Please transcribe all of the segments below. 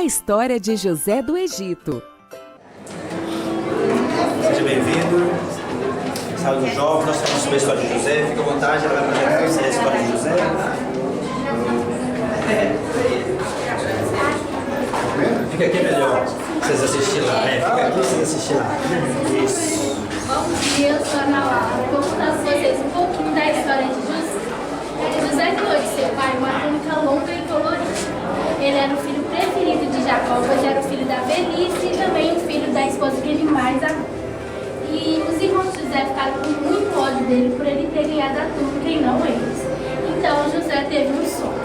A história de José do Egito. Seja bem-vindo. Sala dos Jovens, nós falamos sobre a história de José. Fique à vontade, ela vai apresentar para você a história de José. Fica aqui melhor, vocês assistirem lá. Fica aqui, vocês assistirem lá. Isso. Bom dia, eu sou a Ana Laura. Vou contar para vocês um pouquinho da história de José. José criou de seu pai uma túnica longa e colorida. Ele era o filho preferido de Jacó, pois era o filho da velhice e também o filho da esposa que ele mais amou. E os irmãos de José ficaram com muito ódio dele por ele ter ganhado a túnica e não eles. Então José teve um sonho.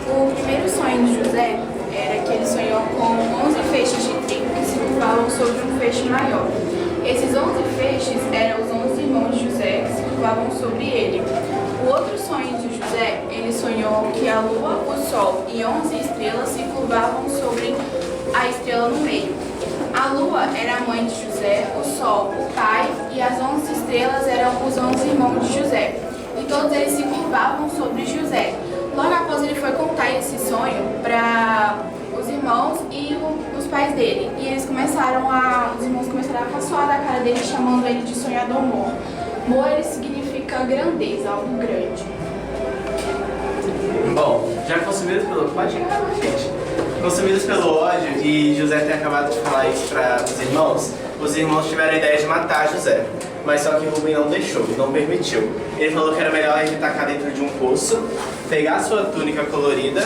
O primeiro sonho de José era que ele sonhou com 11 feixes de trigo que se curvavam sobre um feixe maior. Esses 11 feixes eram os 11 irmãos de José que se curvavam sobre ele. O outro sonho de José, ele sonhou que a lua, o sol e 11 estrelas se curvavam sobre a estrela no meio. A lua era a mãe de José, o sol, o pai, e as 11 estrelas eram os 11 irmãos de José. E todos eles se curvavam sobre José. Logo após ele foi contar esse sonho para os irmãos e os pais dele. E os irmãos começaram a caçoar da cara dele, chamando ele de sonhador Mor. Mor, ele significa grandeza, algo grande. Bom, já consumidos pelo... Pode chegar, gente. Consumidos pelo ódio, e José ter acabado de falar isso para os irmãos tiveram a ideia de matar José. Mas só que Rubem não deixou, não permitiu. Ele falou que era melhor ele tacar dentro de um poço, pegar sua túnica colorida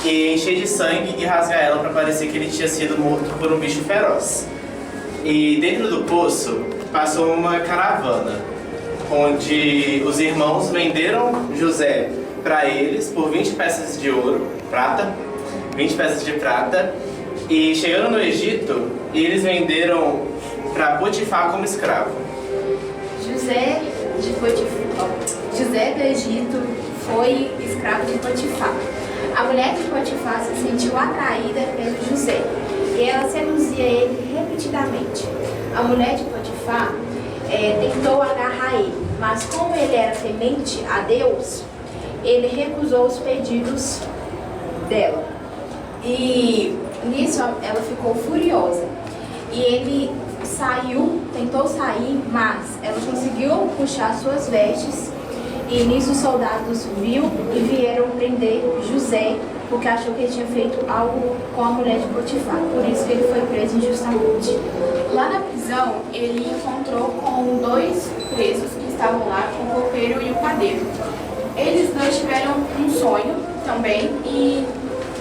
e encher de sangue e rasgar ela para parecer que ele tinha sido morto por um bicho feroz. E dentro do poço passou uma caravana, onde os irmãos venderam José para eles por 20 peças de ouro, 20 peças de prata, e chegando no Egito, eles venderam para Potifar como escravo. José do Egito foi escravo de Potifar. A mulher de Potifar se sentiu atraída pelo José e ela seduzia ele repetidamente. A mulher de Potifar tentou agarrar ele, mas como ele era temente a Deus, ele recusou os pedidos dela. E nisso ela ficou furiosa. E ele tentou sair, mas ela conseguiu puxar suas vestes. E nisso os soldados viram e vieram prender José, porque achou que ele tinha feito algo com a mulher de Potifar. Por isso que ele foi preso injustamente. Lá na prisão, ele encontrou com 2 presos que estavam lá, o copeiro e o padeiro. Eles dois tiveram um sonho também e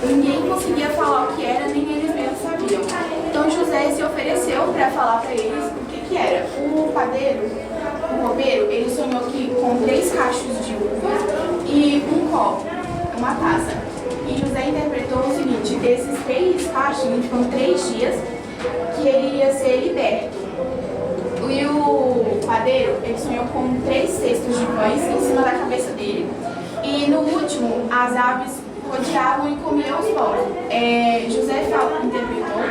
ninguém conseguia falar o que era, nem eles mesmos sabiam. Então José se ofereceu para falar para eles o que era. O copeiro, ele sonhou que com 3 cachos de uva e um copo, uma taça. E José interpretou o seguinte: desses 3 cachos, significam 3 dias, que ele ia ser liberto. E o padeiro, ele sonhou com 3 cestos de pães em cima da cabeça dele. E no último, as aves rodeavam e comiam os pães. José interpretou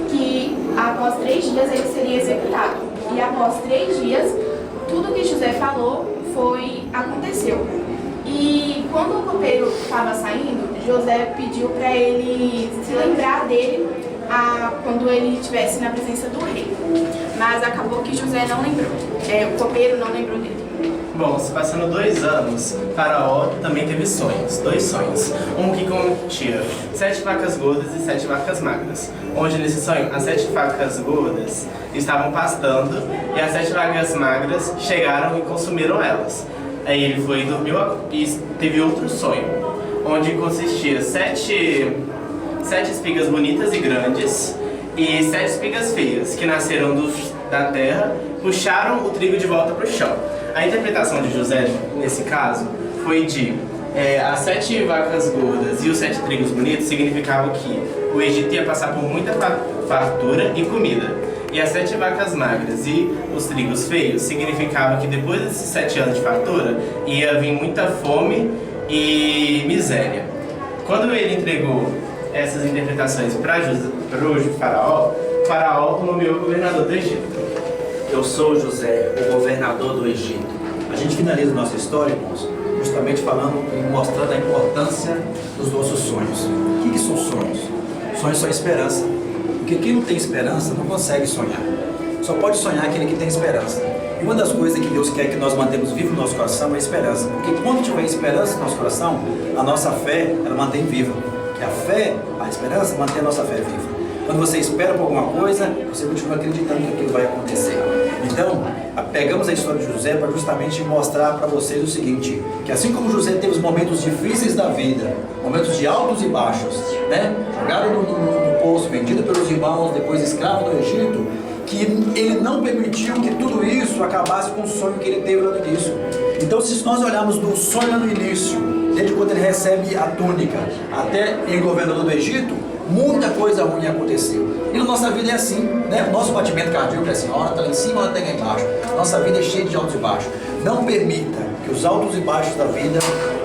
que após 3 dias ele seria executado. E após 3 dias, tudo que José falou aconteceu. E quando o copeiro estava saindo, José pediu para ele se lembrar dele quando ele estivesse na presença do rei. Mas acabou que José não lembrou. O copeiro não lembrou dele. Bom, se passando 2 anos, Faraó também teve sonhos, 2 sonhos. Um que continha 7 vacas gordas e 7 vacas magras. Onde nesse sonho, as 7 vacas gordas estavam pastando e as 7 vacas magras chegaram e consumiram elas. Aí ele foi e dormiu e teve outro sonho, onde consistia 7 espigas bonitas e grandes e 7 espigas feias, que nasceram da terra, puxaram o trigo de volta para o chão. A interpretação de José, nesse caso, foi de as 7 vacas gordas e os 7 trigos bonitos significavam que o Egito ia passar por muita fartura e comida. E as 7 vacas magras e os trigos feios significavam que depois desses 7 anos de fartura ia vir muita fome e miséria. Quando ele entregou essas interpretações para o Faraó o nomeou governador do Egito. Eu sou José, o governador do Egito. A gente finaliza nossa história, irmãos, justamente falando e mostrando a importância dos nossos sonhos. O que são sonhos? Sonhos são esperança. Porque quem não tem esperança não consegue sonhar. Só pode sonhar aquele que tem esperança. E uma das coisas que Deus quer que nós mantemos vivo no nosso coração é a esperança. Porque quando tiver esperança no nosso coração, a nossa fé, ela mantém viva. Que a fé, a esperança, mantém a nossa fé viva. Quando você espera por alguma coisa, você continua acreditando que aquilo vai acontecer. Então, pegamos a história de José para justamente mostrar para vocês o seguinte, que assim como José teve os momentos difíceis da vida, momentos de altos e baixos, né? Jogado no poço, vendido pelos irmãos, depois escravo no Egito, que ele não permitiu que tudo isso acabasse com o sonho que ele teve lá no início. Então, se nós olharmos do sonho lá no início, desde quando ele recebe a túnica, até ele governador do Egito, muita coisa ruim aconteceu. E na nossa vida é assim, né? O nosso batimento cardíaco é assim, uma hora está lá em cima, uma hora está lá embaixo. Nossa vida é cheia de altos e baixos. Não permita que os altos e baixos da vida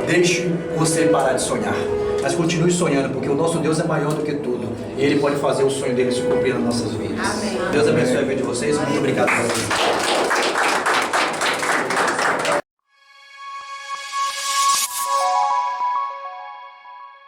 deixem você parar de sonhar. Mas continue sonhando, porque o nosso Deus é maior do que tudo. E Ele pode fazer o sonho dele se cumprir nas nossas vidas. Amém. Deus abençoe a vida de vocês. Muito obrigado por vocês.